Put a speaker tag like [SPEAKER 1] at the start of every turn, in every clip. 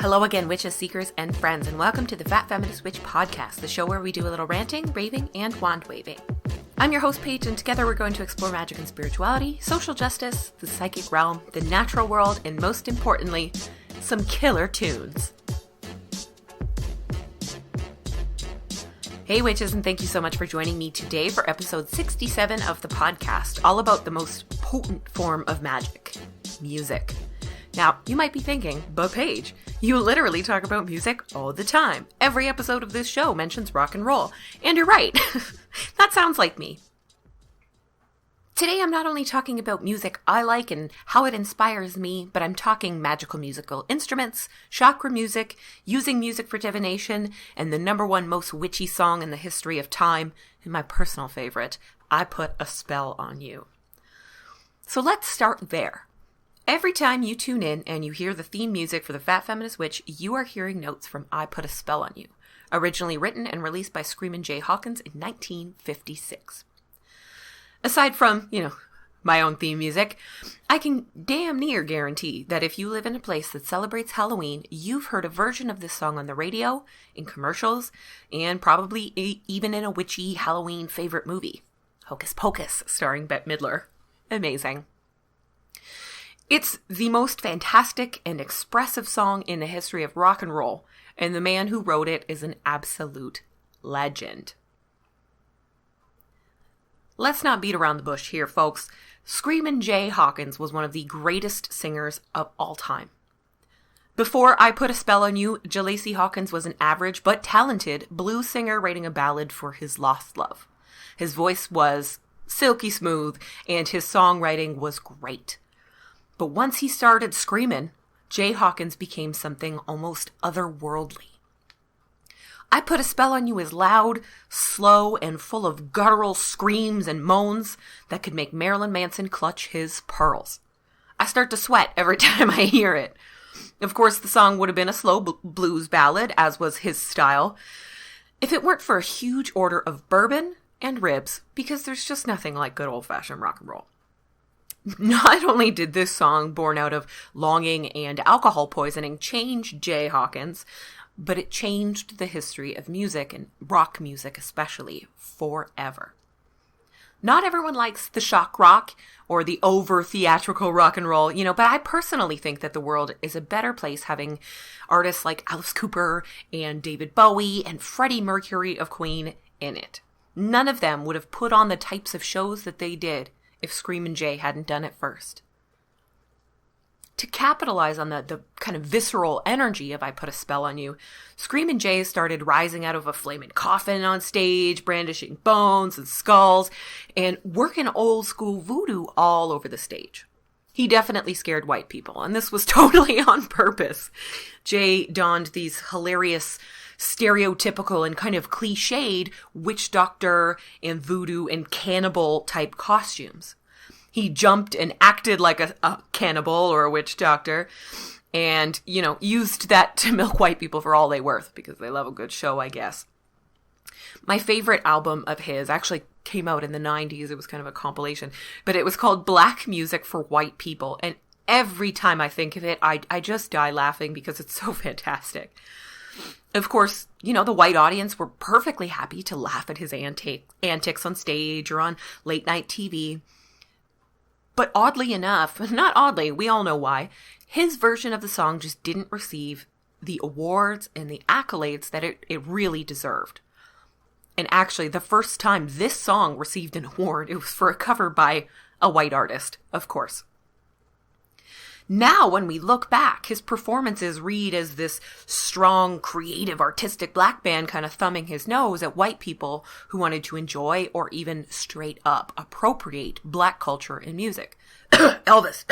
[SPEAKER 1] Hello again, witches, seekers, and friends, and welcome to the Fat Feminist Witch Podcast, the show where we do a little ranting, raving, and wand waving. I'm your host, Paige, and together we're going to explore magic and spirituality, social justice, the psychic realm, the natural world, and most importantly, some killer tunes. Hey witches, and thank you so much for joining me today for episode 67 of the podcast, all about the most potent form of magic, music. Now, you might be thinking, but Paige, you literally talk about music all the time. Every episode of this show mentions rock and roll. And you're right. That sounds like me. Today, I'm not only talking about music I like and how it inspires me, but I'm talking magical musical instruments, chakra music, using music for divination, and the number one most witchy song in the history of time, and my personal favorite, I Put a Spell on You. So let's start there. Every time you tune in and you hear the theme music for the Fat Feminist Witch, you are hearing notes from I Put a Spell on You, originally written and released by Screamin' Jay Hawkins in 1956. Aside from, my own theme music, I can damn near guarantee that if you live in a place that celebrates Halloween, you've heard a version of this song on the radio, in commercials, and probably even in a witchy Halloween favorite movie, Hocus Pocus, starring Bette Midler. Amazing. It's the most fantastic and expressive song in the history of rock and roll, and the man who wrote it is an absolute legend. Let's not beat around the bush here, folks. Screamin' Jay Hawkins was one of the greatest singers of all time. Before I Put a Spell on You, Jalacey Hawkins was an average but talented blues singer writing a ballad for his lost love. His voice was silky smooth, and his songwriting was great. But once he started screaming, Jay Hawkins became something almost otherworldly. I Put a Spell on You is loud, slow, and full of guttural screams and moans that could make Marilyn Manson clutch his pearls. I start to sweat every time I hear it. Of course, the song would have been a slow blues ballad, as was his style, if it weren't for a huge order of bourbon and ribs, because there's just nothing like good old-fashioned rock and roll. Not only did this song, born out of longing and alcohol poisoning, change Jay Hawkins, but it changed the history of music, and rock music especially, forever. Not everyone likes the shock rock or the over-theatrical rock and roll, but I personally think that the world is a better place having artists like Alice Cooper and David Bowie and Freddie Mercury of Queen in it. None of them would have put on the types of shows that they did if Screamin' Jay hadn't done it first. To capitalize on the kind of visceral energy of I Put a Spell on You, Screamin' Jay started rising out of a flaming coffin on stage, brandishing bones and skulls, and working old school voodoo all over the stage. He definitely scared white people, and this was totally on purpose. Jay donned these hilarious, stereotypical and kind of cliched witch doctor and voodoo and cannibal type costumes. He jumped and acted like a cannibal or a witch doctor and, used that to milk white people for all they worth because they love a good show, I guess. My favorite album of his actually came out in the 90s. It was kind of a compilation, but it was called Black Music for White People. And every time I think of it, I just die laughing because it's so fantastic. Of course, the white audience were perfectly happy to laugh at his antics on stage or on late night TV. But oddly enough, not oddly, we all know why, his version of the song just didn't receive the awards and the accolades that it really deserved. And actually, the first time this song received an award, it was for a cover by a white artist, of course. Now, when we look back, his performances read as this strong, creative, artistic black man kind of thumbing his nose at white people who wanted to enjoy or even straight up appropriate black culture and music. Elvis.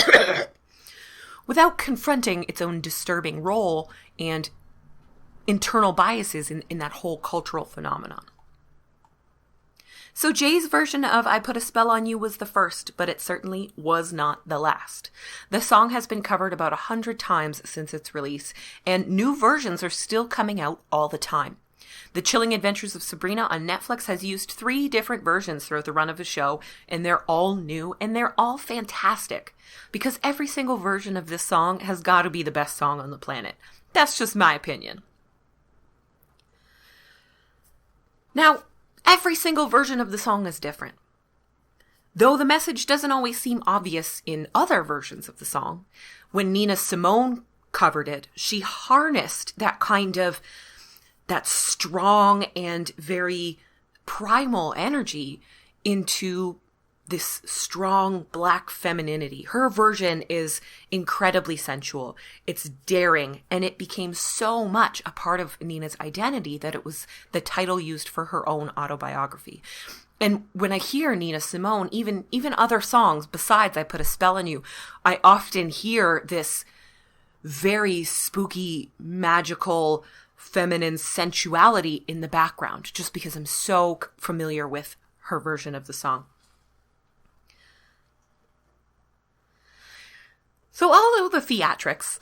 [SPEAKER 1] Without confronting its own disturbing role and internal biases in that whole cultural phenomenon. So Jay's version of I Put a Spell on You was the first, but it certainly was not the last. The song has been covered about 100 times since its release, and new versions are still coming out all the time. The Chilling Adventures of Sabrina on Netflix has used 3 different versions throughout the run of the show, and they're all new, and they're all fantastic, because every single version of this song has got to be the best song on the planet. That's just my opinion. Now, every single version of the song is different. Though the message doesn't always seem obvious in other versions of the song, when Nina Simone covered it, she harnessed that strong and very primal energy into this strong black femininity. Her version is incredibly sensual. It's daring, and it became so much a part of Nina's identity that it was the title used for her own autobiography. And when I hear Nina Simone, even other songs besides I Put a Spell on You, I often hear this very spooky, magical, feminine sensuality in the background, just because I'm so familiar with her version of the song. So although the theatrics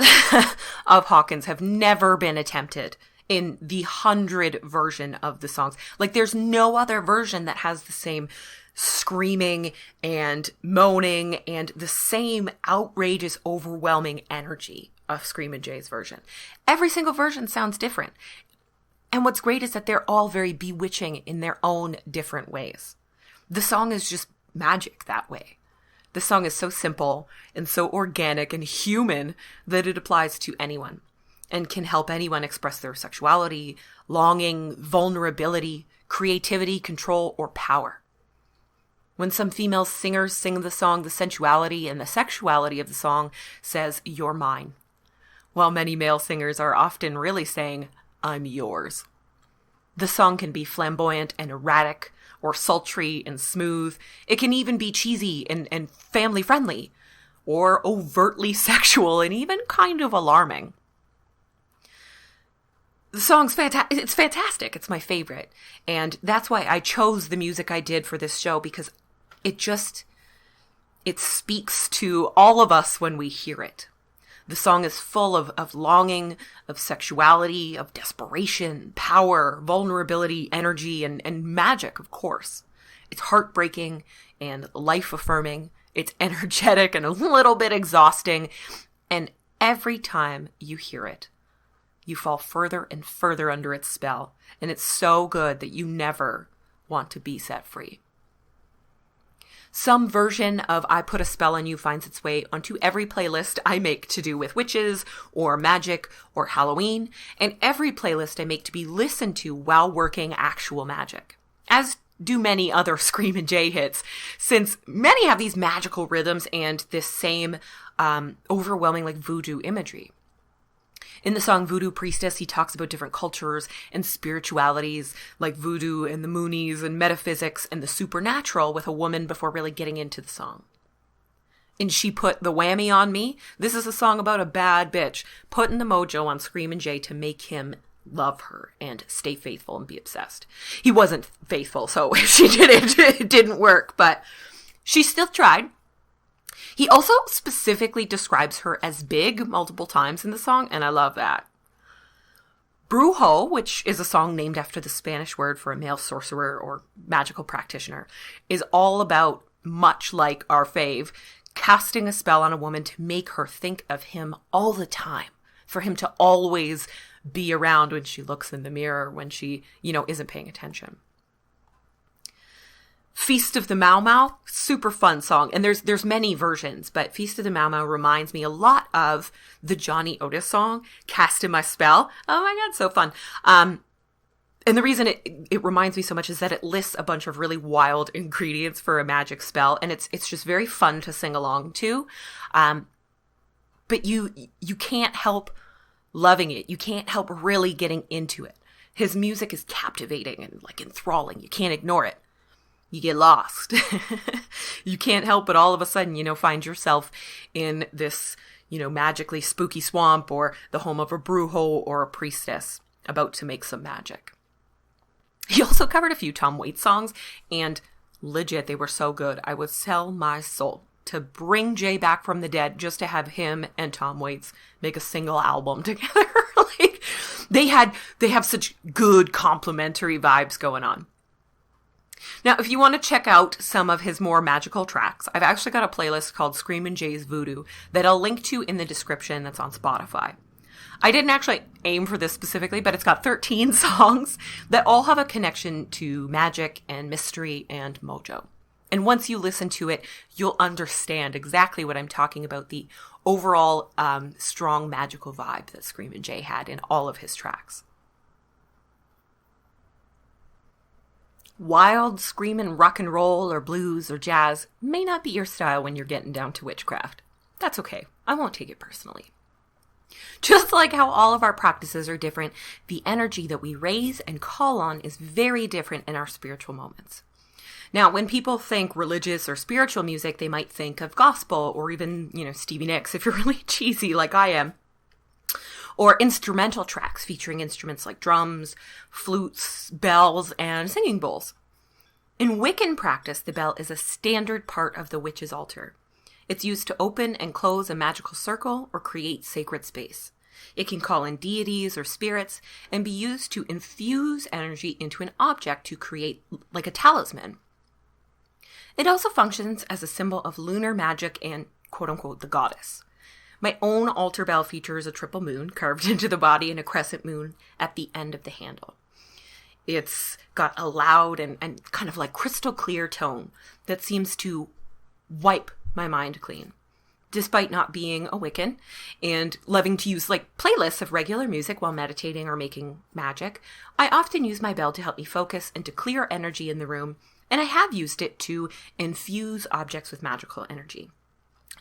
[SPEAKER 1] of Hawkins have never been attempted in the 100 version of the songs, like there's no other version that has the same screaming and moaning and the same outrageous, overwhelming energy of Screamin' Jay's version. Every single version sounds different. And what's great is that they're all very bewitching in their own different ways. The song is just magic that way. The song is so simple and so organic and human that it applies to anyone and can help anyone express their sexuality, longing, vulnerability, creativity, control, or power. When some female singers sing the song, the sensuality and the sexuality of the song says, "You're mine," while many male singers are often really saying, "I'm yours." The song can be flamboyant and erratic, or sultry and smooth. It can even be cheesy and family-friendly, or overtly sexual and even kind of alarming. The song's it's fantastic. It's my favorite. And that's why I chose the music I did for this show, because it speaks to all of us when we hear it. The song is full of longing, of sexuality, of desperation, power, vulnerability, energy, and magic, of course. It's heartbreaking and life-affirming. It's energetic and a little bit exhausting. And every time you hear it, you fall further and further under its spell. And it's so good that you never want to be set free. Some version of I Put a Spell on You finds its way onto every playlist I make to do with witches or magic or Halloween, and every playlist I make to be listened to while working actual magic, as do many other Screamin' Jay hits, since many have these magical rhythms and this same overwhelming voodoo imagery. In the song Voodoo Priestess, he talks about different cultures and spiritualities like voodoo and the Moonies and metaphysics and the supernatural with a woman before really getting into the song. And She Put the Whammy on Me, this is a song about a bad bitch putting the mojo on Screamin' Jay to make him love her and stay faithful and be obsessed. He wasn't faithful, so if she did it didn't work, but she still tried. He also specifically describes her as big multiple times in the song, and I love that. Brujo, which is a song named after the Spanish word for a male sorcerer or magical practitioner, is all about, much like our fave, casting a spell on a woman to make her think of him all the time, for him to always be around when she looks in the mirror, when she, isn't paying attention. Feast of the Mau Mau, super fun song. And there's many versions, but Feast of the Mau Mau reminds me a lot of the Johnny Otis song, Casting My Spell. Oh my God, so fun. And the reason it reminds me so much is that it lists a bunch of really wild ingredients for a magic spell. And it's just very fun to sing along to. But you can't help loving it. You can't help really getting into it. His music is captivating and enthralling. You can't ignore it. You get lost. You can't help but all of a sudden, find yourself in this, magically spooky swamp or the home of a brujo or a priestess about to make some magic. He also covered a few Tom Waits songs, and legit, they were so good. I would sell my soul to bring Jay back from the dead just to have him and Tom Waits make a single album together. They have such good complementary vibes going on. Now, if you want to check out some of his more magical tracks, I've actually got a playlist called Screamin' Jay's Voodoo that I'll link to in the description that's on Spotify. I didn't actually aim for this specifically, but it's got 13 songs that all have a connection to magic and mystery and mojo. And once you listen to it, you'll understand exactly what I'm talking about, the overall strong magical vibe that Screamin' Jay had in all of his tracks. Wild, screamin' rock and roll or blues or jazz may not be your style when you're getting down to witchcraft. That's okay. I won't take it personally. Just like how all of our practices are different, the energy that we raise and call on is very different in our spiritual moments. Now, when people think religious or spiritual music, they might think of gospel or even, Stevie Nicks if you're really cheesy like I am. Or instrumental tracks featuring instruments like drums, flutes, bells, and singing bowls. In Wiccan practice, the bell is a standard part of the witch's altar. It's used to open and close a magical circle or create sacred space. It can call in deities or spirits and be used to infuse energy into an object to create like a talisman. It also functions as a symbol of lunar magic and, quote-unquote, the goddess. My own altar bell features a triple moon carved into the body and a crescent moon at the end of the handle. It's got a loud and kind of like crystal clear tone that seems to wipe my mind clean. Despite not being a Wiccan and loving to use like playlists of regular music while meditating or making magic, I often use my bell to help me focus and to clear energy in the room, and I have used it to infuse objects with magical energy.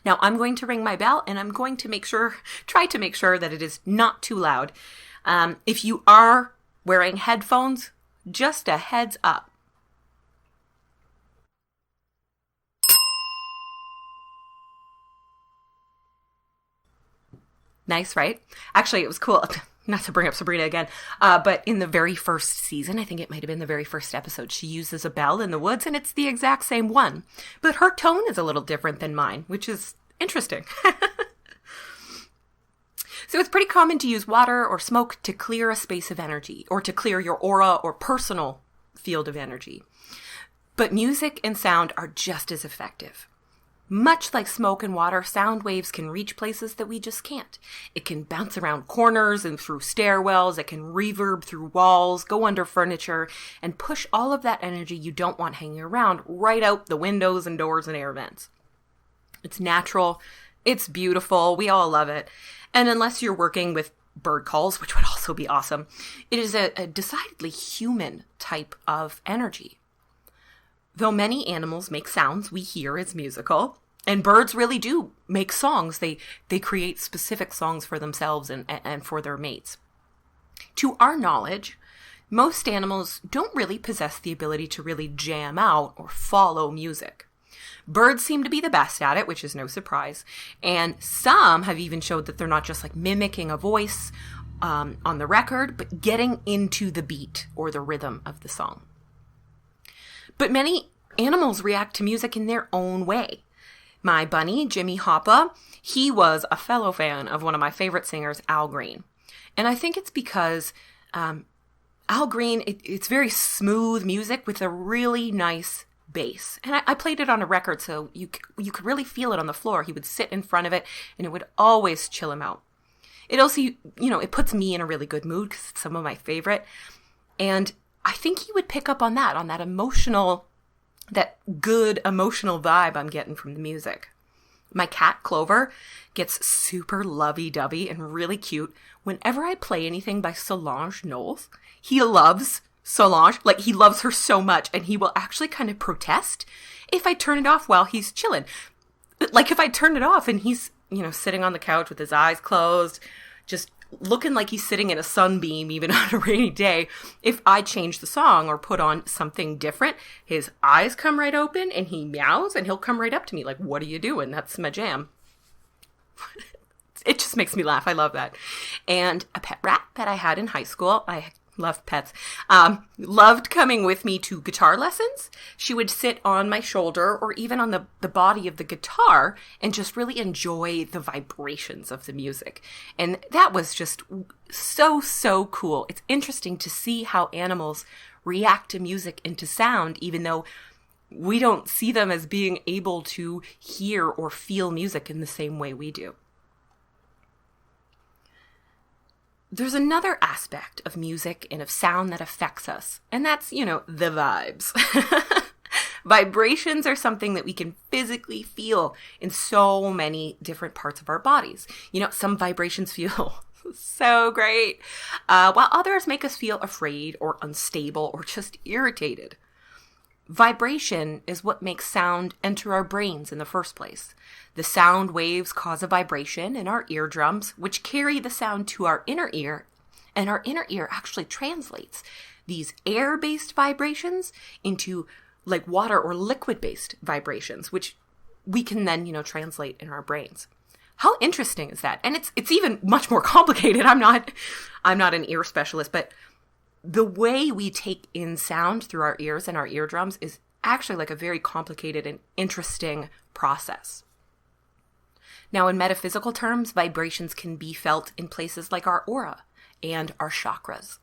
[SPEAKER 1] Now, I'm going to ring my bell, and I'm going to try to make sure that it is not too loud. If you are wearing headphones, just a heads up. Nice, right? Actually, it was cool. Not to bring up Sabrina again, but in the very first season, I think it might have been the very first episode, she uses a bell in the woods, and it's the exact same one. But her tone is a little different than mine, which is interesting. So it's pretty common to use water or smoke to clear a space of energy, or to clear your aura or personal field of energy. But music and sound are just as effective. Much like smoke and water, sound waves can reach places that we just can't. It can bounce around corners and through stairwells. It can reverb through walls, go under furniture, and push all of that energy you don't want hanging around right out the windows and doors and air vents. It's natural. It's beautiful. We all love it. And unless you're working with bird calls, which would also be awesome, it is a decidedly human type of energy. Though many animals make sounds we hear as musical, and birds really do make songs. They create specific songs for themselves and for their mates. To our knowledge, most animals don't really possess the ability to really jam out or follow music. Birds seem to be the best at it, which is no surprise. And some have even showed that they're not just like mimicking a voice on the record, but getting into the beat or the rhythm of the song. But many animals react to music in their own way. My bunny, Jimmy Hoppa, he was a fellow fan of one of my favorite singers, Al Green. And I think it's because Al Green, it's very smooth music with a really nice bass. And I played it on a record, so you could really feel it on the floor. He would sit in front of it, and it would always chill him out. It also, it puts me in a really good mood because it's some of my favorite. And I think he would pick up on that emotional, that good emotional vibe I'm getting from the music. My cat, Clover, gets super lovey-dovey and really cute whenever I play anything by Solange Knowles. He loves Solange, like he loves her so much, and he will actually kind of protest if I turn it off while he's chilling. Like if I turn it off and he's, sitting on the couch with his eyes closed, just looking like he's sitting in a sunbeam even on a rainy day, if I change the song or put on something different, his eyes come right open and he meows and he'll come right up to me like, "What are you doing? That's my jam." It just makes me laugh. I love that. And a pet rat that I had in high school, I love pets, loved coming with me to guitar lessons. She would sit on my shoulder or even on the body of the guitar and just really enjoy the vibrations of the music. And that was just so cool. It's interesting to see how animals react to music and to sound, even though we don't see them as being able to hear or feel music in the same way we do. there's another aspect of music and of sound that affects us, and that's, the vibes. Vibrations are something that we can physically feel in so many different parts of our bodies. Some vibrations feel so great, while others make us feel afraid or unstable or just irritated. Vibration is what makes sound enter our brains in the first place. The sound waves cause a vibration in our eardrums, which carry the sound to our inner ear, and our inner ear actually translates these air-based vibrations into like water or liquid-based vibrations, which we can then, translate in our brains. How interesting is that? And it's even much more complicated. I'm not an ear specialist, but the way we take in sound through our ears and our eardrums is actually like a very complicated and interesting process. Now, in metaphysical terms, vibrations can be felt in places like our aura and our chakras.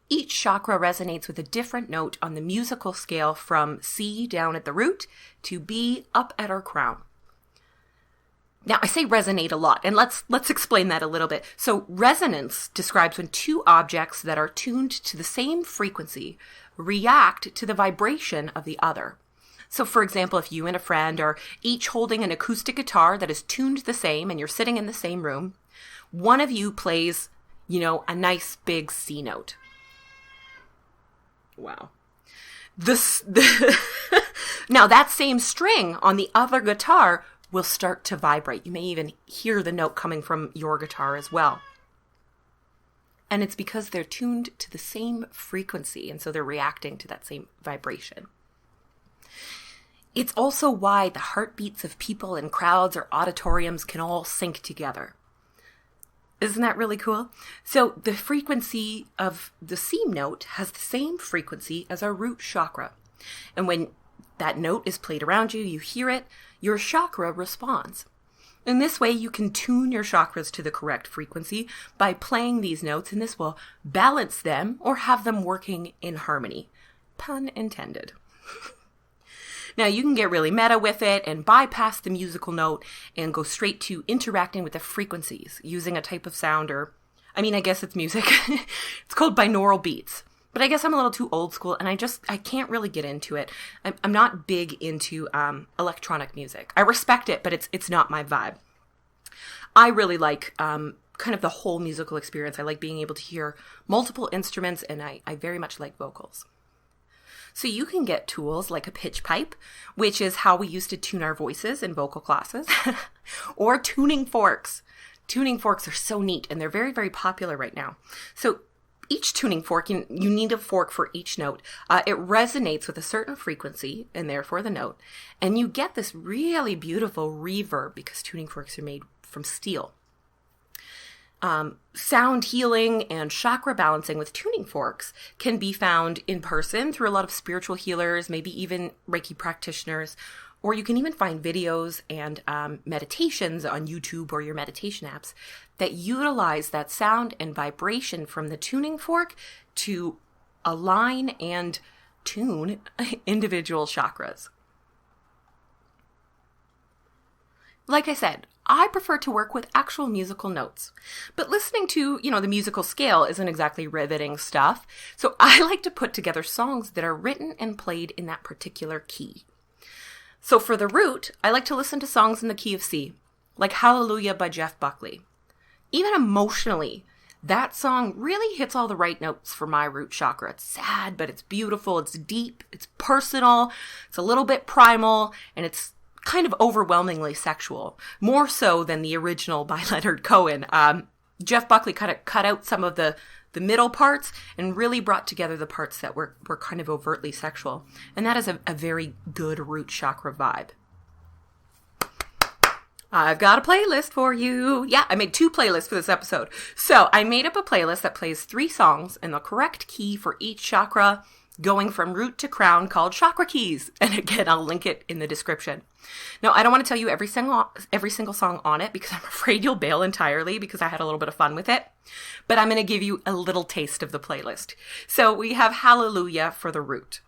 [SPEAKER 1] Each chakra resonates with a different note on the musical scale from C down at the root to B up at our crown. Now, I say resonate a lot, and let's explain that a little bit. So resonance describes when two objects that are tuned to the same frequency react to the vibration of the other. So, for example, if you and a friend are each holding an acoustic guitar that is tuned the same and you're sitting in the same room, one of you plays, a nice big C note. Wow. Now, that same string on the other guitar will start to vibrate. You may even hear the note coming from your guitar as well. And it's because they're tuned to the same frequency, and so they're reacting to that same vibration. It's also why the heartbeats of people in crowds or auditoriums can all sync together. Isn't that really cool? So the frequency of the C note has the same frequency as our root chakra. And when that note is played around you, you hear it, your chakra responds. In this way, you can tune your chakras to the correct frequency by playing these notes, and this will balance them or have them working in harmony. Pun intended. Now, you can get really meta with it and bypass the musical note and go straight to interacting with the frequencies using a type of sound I guess it's music. It's called binaural beats. But I guess I'm a little too old school and I can't really get into it. I'm not big into electronic music. I respect it, but it's not my vibe. I really like kind of the whole musical experience. I like being able to hear multiple instruments, and I very much like vocals. So you can get tools like a pitch pipe, which is how we used to tune our voices in vocal classes, or tuning forks. Tuning forks are so neat, and they're very, very popular right now. So each tuning fork, you need a fork for each note. It resonates with a certain frequency, and therefore the note. And you get this really beautiful reverb because tuning forks are made from steel. Sound healing and chakra balancing with tuning forks can be found in person through a lot of spiritual healers, maybe even Reiki practitioners, or you can even find videos and meditations on YouTube or your meditation apps that utilize that sound and vibration from the tuning fork to align and tune individual chakras. Like I said, I prefer to work with actual musical notes, but listening to, the musical scale isn't exactly riveting stuff. So I like to put together songs that are written and played in that particular key. So for the root, I like to listen to songs in the key of C, like Hallelujah by Jeff Buckley. Even emotionally, that song really hits all the right notes for my root chakra. It's sad, but it's beautiful, it's deep, it's personal, it's a little bit primal, and it's kind of overwhelmingly sexual, more so than the original by Leonard Cohen. Jeff Buckley kind of cut out some of the middle parts and really brought together the parts that were kind of overtly sexual. And that is a very good root chakra vibe. I've got a playlist for you. Yeah, I made 2 playlists for this episode. So I made up a playlist that plays 3 songs in the correct key for each chakra, going from root to crown, called Chakra Keys. And again, I'll link it in the description. Now, I don't want to tell you every single song on it because I'm afraid you'll bail entirely because I had a little bit of fun with it. But I'm going to give you a little taste of the playlist. So we have Hallelujah for the root.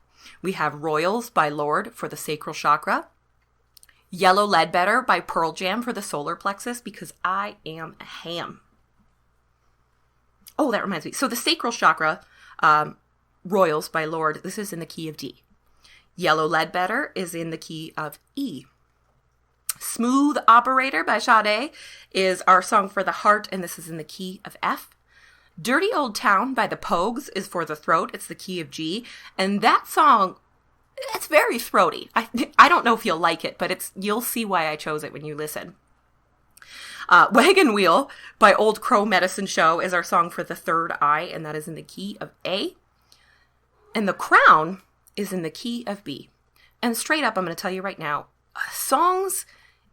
[SPEAKER 1] We have Royals by Lorde for the sacral chakra. Yellow Ledbetter by Pearl Jam for the solar plexus, because I am a ham. Oh, that reminds me. So the sacral chakra, Royals by Lord, this is in the key of D. Yellow Ledbetter is in the key of E. Smooth Operator by Sade is our song for the heart, and this is in the key of F. Dirty Old Town by the Pogues is for the throat. It's the key of G. And that song, it's very throaty. I don't know if you'll like it, but you'll see why I chose it when you listen. Wagon Wheel by Old Crow Medicine Show is our song for the third eye, and that is in the key of A. And The Crown is in the key of B. And straight up, I'm going to tell you right now, songs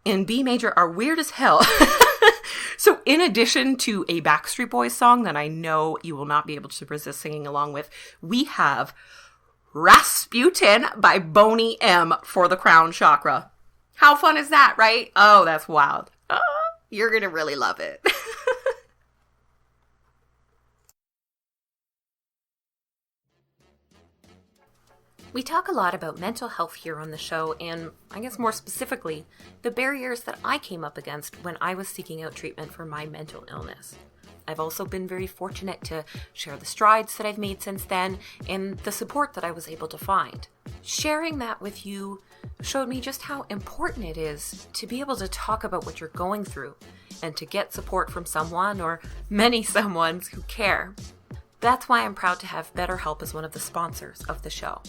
[SPEAKER 1] in B major are weird as hell. So in addition to a Backstreet Boys song that I know you will not be able to resist singing along with, we have Rasputin by Boney M for the crown chakra. How fun is that, right? Oh, that's wild. You're going to really love it. We talk a lot about mental health here on the show, and I guess more specifically, the barriers that I came up against when I was seeking out treatment for my mental illness. I've also been very fortunate to share the strides that I've made since then and the support that I was able to find. Sharing that with you showed me just how important it is to be able to talk about what you're going through and to get support from someone or many someones who care. That's why I'm proud to have BetterHelp as one of the sponsors of the show.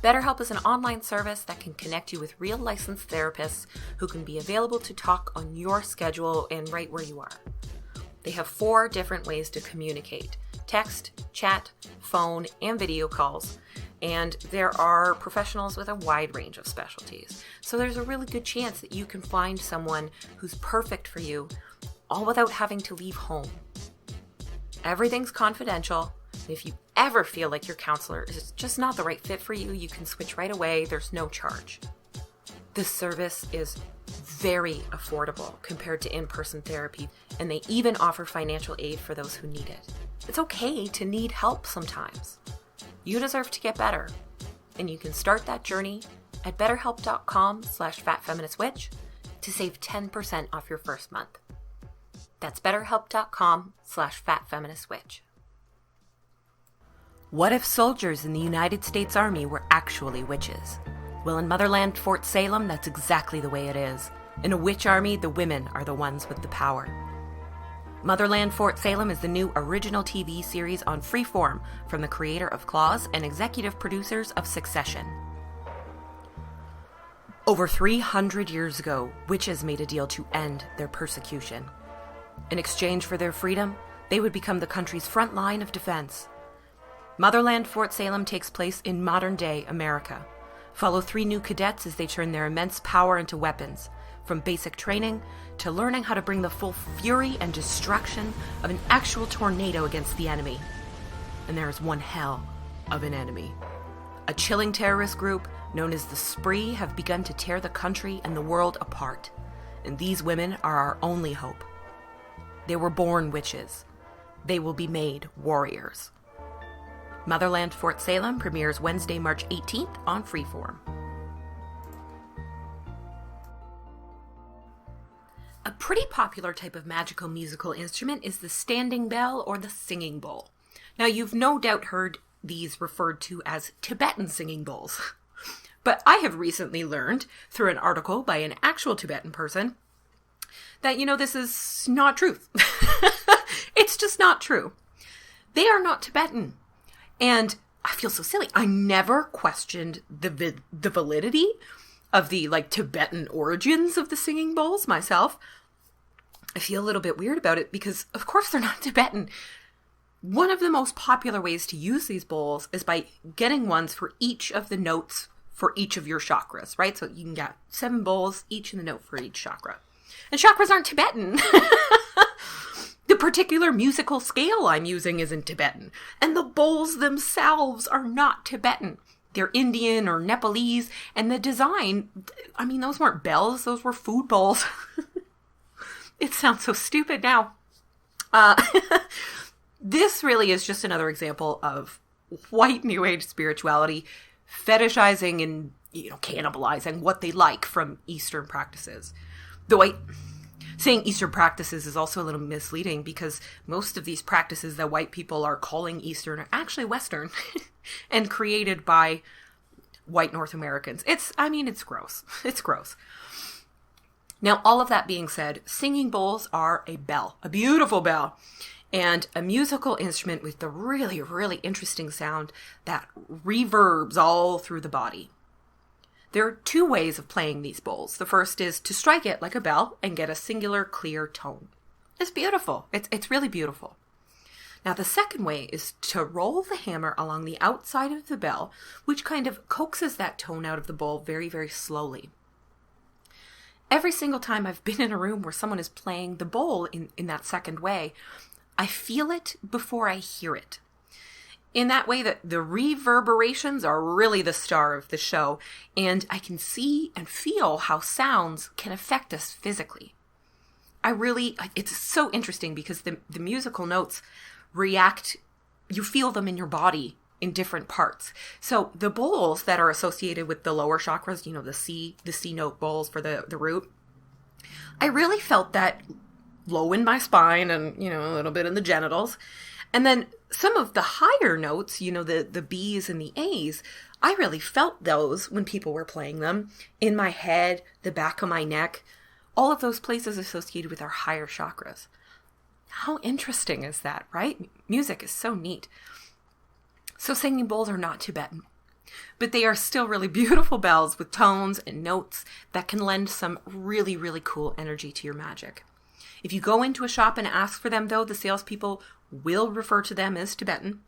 [SPEAKER 1] BetterHelp is an online service that can connect you with real licensed therapists who can be available to talk on your schedule and right where you are. They have 4 different ways to communicate: text, chat, phone, and video calls. And there are professionals with a wide range of specialties. So there's a really good chance that you can find someone who's perfect for you, all without having to leave home. Everything's confidential. If you ever feel like your counselor is just not the right fit for you, you can switch right away. There's no charge. This service is very affordable compared to in-person therapy, and they even offer financial aid for those who need it. It's okay to need help sometimes. You deserve to get better, and you can start that journey at betterhelp.com/fatfeministwitch to save 10% off your first month. That's betterhelp.com/fatfeministwitch. What if soldiers in the United States Army were actually witches? Well, in Motherland, Fort Salem, that's exactly the way it is. In a witch army, the women are the ones with the power. Motherland, Fort Salem is the new original TV series on Freeform from the creator of Claws and executive producers of Succession. Over 300 years ago, witches made a deal to end their persecution. In exchange for their freedom, they would become the country's front line of defense. Motherland, Fort Salem takes place in modern-day America. Follow 3 new cadets as they turn their immense power into weapons, from basic training to learning how to bring the full fury and destruction of an actual tornado against the enemy. And there is one hell of an enemy. A chilling terrorist group known as the Spree have begun to tear the country and the world apart. And these women are our only hope. They were born witches. They will be made warriors. Motherland, Fort Salem premieres Wednesday, March 18th on Freeform. A pretty popular type of magical musical instrument is the standing bell or the singing bowl. Now, you've no doubt heard these referred to as Tibetan singing bowls. But I have recently learned through an article by an actual Tibetan person that, this is not truth. It's just not true. They are not Tibetan. And I feel so silly. I never questioned the validity of the Tibetan origins of the singing bowls myself. I feel a little bit weird about it because of course they're not Tibetan. One of the most popular ways to use these bowls is by getting ones for each of the notes for each of your chakras, right? So you can get 7 bowls, each in the note for each chakra. And chakras aren't Tibetan. The particular musical scale I'm using isn't Tibetan. And the bowls themselves are not Tibetan. They're Indian or Nepalese. And the design, those weren't bells. Those were food bowls. It sounds so stupid now. This really is just another example of white New Age spirituality fetishizing and cannibalizing what they like from Eastern practices. Though saying Eastern practices is also a little misleading, because most of these practices that white people are calling Eastern are actually Western and created by white North Americans. It's gross. It's gross. Now, all of that being said, singing bowls are a bell, a beautiful bell, and a musical instrument with the really, really interesting sound that reverbs all through the body. There are two ways of playing these bowls. The first is to strike it like a bell and get a singular clear tone. It's beautiful. It's really beautiful. Now, the second way is to roll the hammer along the outside of the bell, which kind of coaxes that tone out of the bowl very, very slowly. Every single time I've been in a room where someone is playing the bowl in that second way, I feel it before I hear it. In that way, that the reverberations are really the star of the show, and I can see and feel how sounds can affect us physically. It's so interesting because the musical notes react, you feel them in your body in different parts. So the bowls that are associated with the lower chakras, the C note bowls for the root, I really felt that low in my spine and, a little bit in the genitals. And then some of the higher notes, the B's and the A's, I really felt those when people were playing them in my head, the back of my neck, all of those places associated with our higher chakras. How interesting is that, right? Music is so neat. So singing bowls are not Tibetan, but they are still really beautiful bells with tones and notes that can lend some really, really cool energy to your magic. If you go into a shop and ask for them, though, the salespeople will refer to them as Tibetan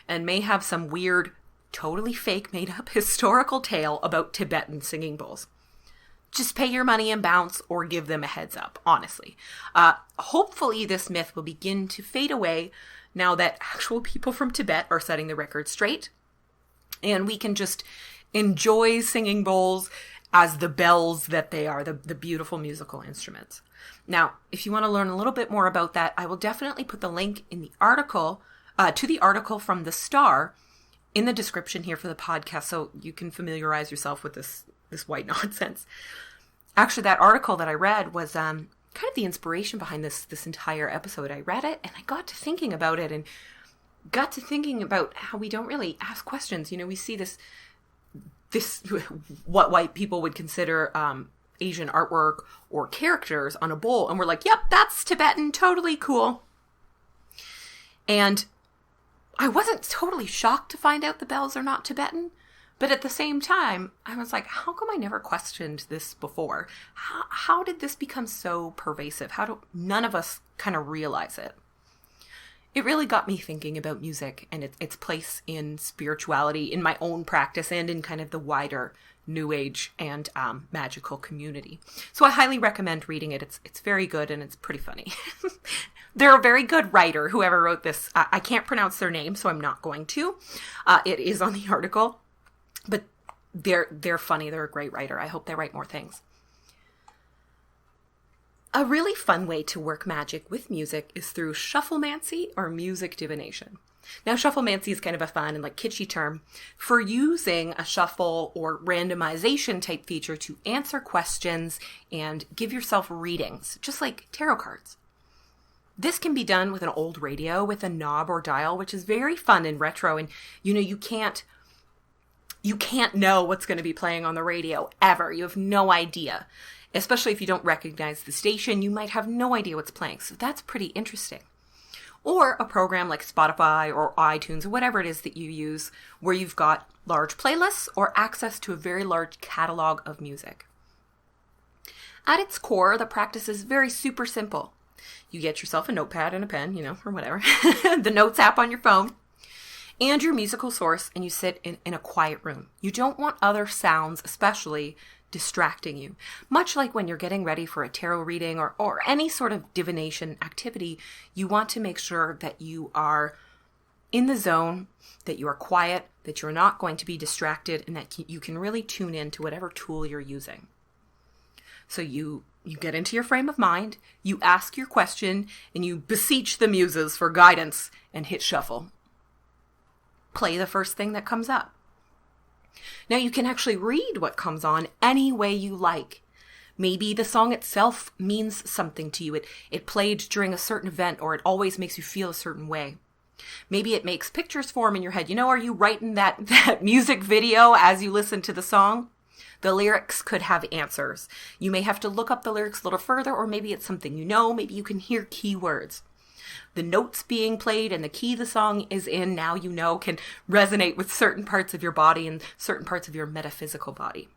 [SPEAKER 1] and may have some weird, totally fake, made-up historical tale about Tibetan singing bowls. Just pay your money and bounce, or give them a heads up, honestly. Hopefully this myth will begin to fade away now that actual people from Tibet are setting the record straight, and we can just enjoy singing bowls as the bells that they are, the beautiful musical instruments. Now, if you want to learn a little bit more about that, I will definitely put the link in the article, to the article from The Star in the description here for the podcast, so you can familiarize yourself with this white nonsense. Actually, that article that I read was kind of the inspiration behind this entire episode. I read it and I got to thinking about it, and got to thinking about how we don't really ask questions. We see this what white people would consider Asian artwork or characters on a bowl, and we're like, yep, that's Tibetan, totally cool. And I wasn't totally shocked to find out the bells are not Tibetan, but at the same time, I was like, how come I never questioned this before? How did this become so pervasive? How do none of us kind of realize it? It really got me thinking about music and its place in spirituality, in my own practice, and in kind of the wider New Age and magical community. So I highly recommend reading it. It's very good and it's pretty funny. They're a very good writer, whoever wrote this. I can't pronounce their name, so I'm not going to. It is on the article, but they're funny. They're a great writer. I hope they write more things. A really fun way to work magic with music is through shufflemancy or music divination. Now, shufflemancy is kind of a fun and kitschy term for using a shuffle or randomization type feature to answer questions and give yourself readings, just like tarot cards. This can be done with an old radio with a knob or dial, which is very fun and retro, and you can't know what's going to be playing on the radio ever. You have no idea. Especially if you don't recognize the station, you might have no idea what's playing. So that's pretty interesting. Or a program like Spotify or iTunes or whatever it is that you use, where you've got large playlists or access to a very large catalog of music. At its core, the practice is very super simple. You get yourself a notepad and a pen, or whatever, the Notes app on your phone, and your musical source, and you sit in a quiet room. You don't want other sounds, especially, distracting you. Much like when you're getting ready for a tarot reading or any sort of divination activity, you want to make sure that you are in the zone, that you are quiet, that you're not going to be distracted, and that you can really tune in to whatever tool you're using. So you get into your frame of mind, you ask your question, and you beseech the muses for guidance and hit shuffle. Play the first thing that comes up. Now you can actually read what comes on any way you like. Maybe the song itself means something to you. It played during a certain event, or it always makes you feel a certain way. Maybe it makes pictures form in your head. Are you writing that music video as you listen to the song? The lyrics could have answers. You may have to look up the lyrics a little further, or maybe it's something maybe you can hear keywords. The notes being played and the key the song is in now can resonate with certain parts of your body and certain parts of your metaphysical body.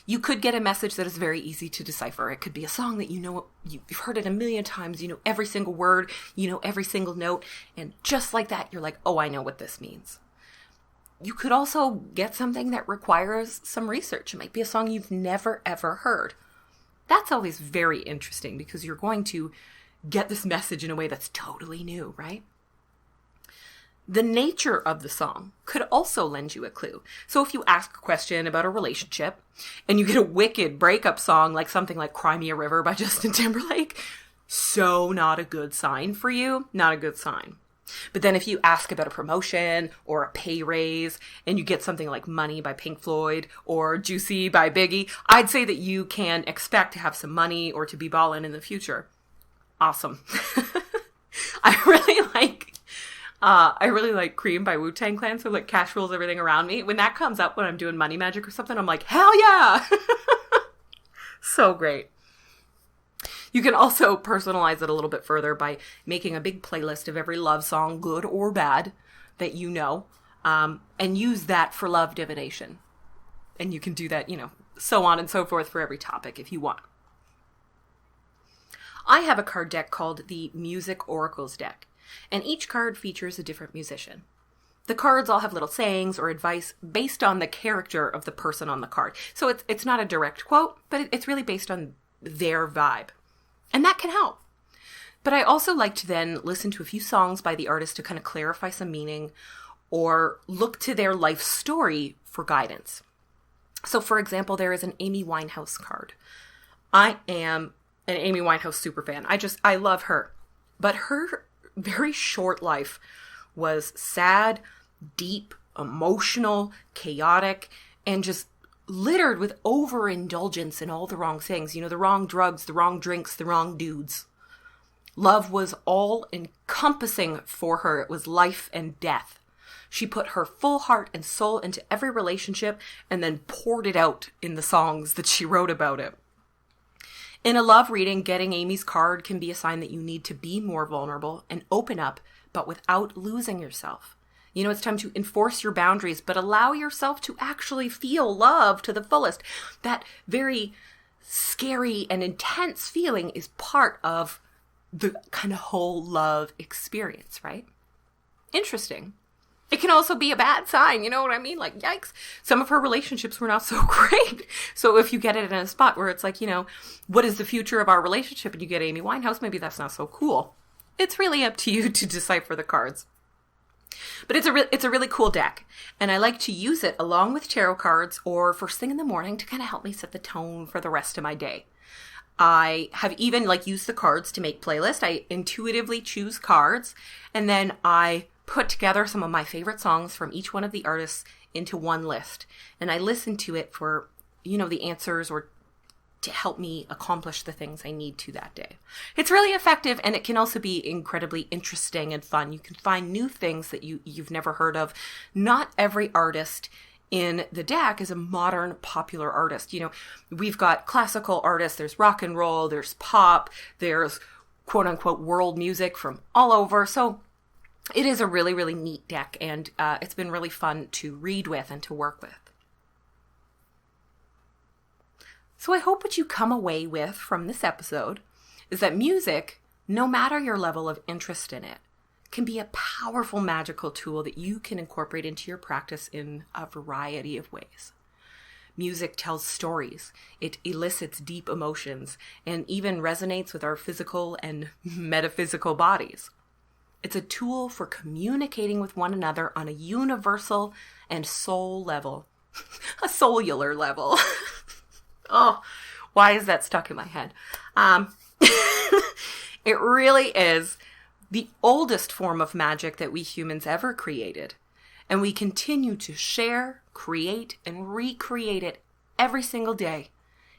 [SPEAKER 1] You could get a message that is very easy to decipher. It could be a song that you've heard it a million times, every single word, every single note, and just like that, you're like, oh, I know what this means. You could also get something that requires some research. It might be a song you've never, ever heard. That's always very interesting because you're going to get this message in a way that's totally new, right? The nature of the song could also lend you a clue. So if you ask a question about a relationship and you get a wicked breakup song like something like Cry Me a River by Justin Timberlake, so not a good sign for you, not a good sign. But then if you ask about a promotion or a pay raise and you get something like Money by Pink Floyd or Juicy by Biggie, I'd say that you can expect to have some money or to be ballin' in the future. Awesome. I really like Cream by Wu-Tang Clan, so like Cash Rules Everything Around Me. When that comes up when I'm doing money magic or something, I'm like, hell yeah! So great. You can also personalize it a little bit further by making a big playlist of every love song, good or bad, that and use that for love divination. And you can do that, so on and so forth for every topic if you want. I have a card deck called the Music Oracles deck, and each card features a different musician. The cards all have little sayings or advice based on the character of the person on the card. So it's not a direct quote, but it's really based on their vibe. And that can help. But I also like to then listen to a few songs by the artist to kind of clarify some meaning or look to their life story for guidance. So for example, there is an Amy Winehouse card. I am an Amy Winehouse superfan. I love her. But her very short life was sad, deep, emotional, chaotic, and just littered with overindulgence in all the wrong things. The wrong drugs, the wrong drinks, the wrong dudes. Love was all encompassing for her. It was life and death. She put her full heart and soul into every relationship and then poured it out in the songs that she wrote about it. In a love reading, getting Amy's card can be a sign that you need to be more vulnerable and open up, but without losing yourself. It's time to enforce your boundaries, but allow yourself to actually feel love to the fullest. That very scary and intense feeling is part of the kind of whole love experience, right? Interesting. It can also be a bad sign, you know what I mean? Like, yikes. Some of her relationships were not so great. So if you get it in a spot where it's like, what is the future of our relationship? And you get Amy Winehouse, maybe that's not so cool. It's really up to you to decipher the cards. But it's a really cool deck. And I like to use it along with tarot cards or first thing in the morning to kind of help me set the tone for the rest of my day. I have even used the cards to make playlists. I intuitively choose cards and then I put together some of my favorite songs from each one of the artists into one list. And I listen to it for, the answers or to help me accomplish the things I need to that day. It's really effective and it can also be incredibly interesting and fun. You can find new things that you've never heard of. Not every artist in the deck is a modern popular artist. We've got classical artists, there's rock and roll, there's pop, there's quote unquote world music from all over. So it is a really, really neat deck, and it's been really fun to read with and to work with. So I hope what you come away with from this episode is that music, no matter your level of interest in it, can be a powerful magical tool that you can incorporate into your practice in a variety of ways. Music tells stories, it elicits deep emotions, and even resonates with our physical and metaphysical bodies. It's a tool for communicating with one another on a universal and soul level. A cellular level. Oh, why is that stuck in my head? It really is the oldest form of magic that we humans ever created. and we continue to share, create, and recreate it every single day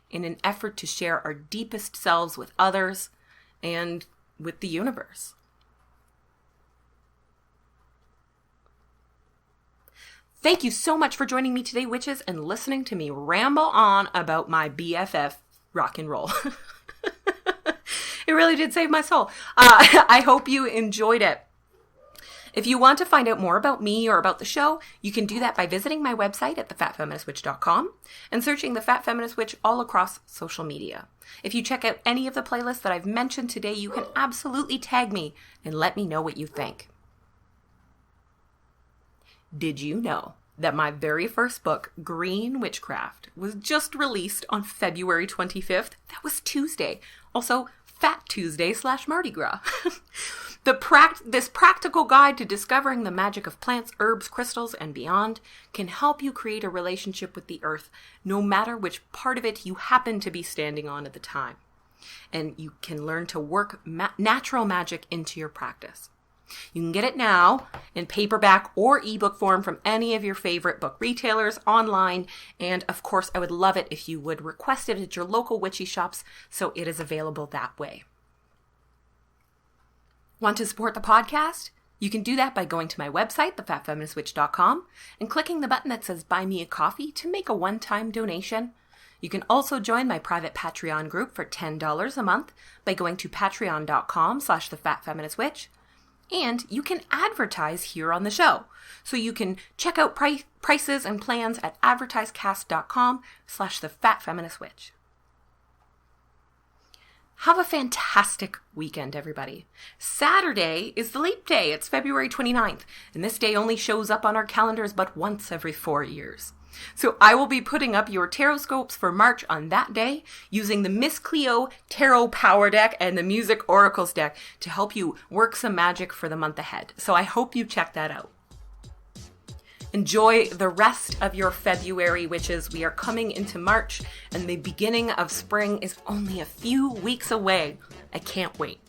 [SPEAKER 1] in an effort to share our deepest selves with others and with the universe. Thank you so much for joining me today, witches, and listening to me ramble on about my BFF rock and roll. It really did save my soul. I hope you enjoyed it. If you want to find out more about me or about the show, you can do that by visiting my website at thefatfeministwitch.com and searching The Fat Feminist Witch all across social media. If you check out any of the playlists that I've mentioned today, you can absolutely tag me and let me know what you think. Did you know that my very first book, Green Witchcraft, was just released on February 25th? That was Tuesday. Also, Fat Tuesday / Mardi Gras. This practical guide to discovering the magic of plants, herbs, crystals, and beyond can help you create a relationship with the earth, no matter which part of it you happen to be standing on at the time. And you can learn to work natural magic into your practice. You can get it now in paperback or ebook form from any of your favorite book retailers online. And of course, I would love it if you would request it at your local witchy shops so it is available that way. Want to support the podcast? You can do that by going to my website, thefatfeministwitch.com, and clicking the button that says Buy Me a Coffee to make a one-time donation. You can also join my private Patreon group for $10 a month by going to patreon.com/thefatfeministwitch. And you can advertise here on the show. So you can check out prices and plans at advertisecast.com/thefatfeministwitch. Have a fantastic weekend, everybody. Saturday is the leap day. It's February 29th, and this day only shows up on our calendars but once every 4 years. So I will be putting up your tarot scopes for March on that day using the Miss Cleo Tarot Power Deck and the Music Oracles deck to help you work some magic for the month ahead. So I hope you check that out. Enjoy the rest of your February, witches. We are coming into March, and the beginning of spring is only a few weeks away. I can't wait.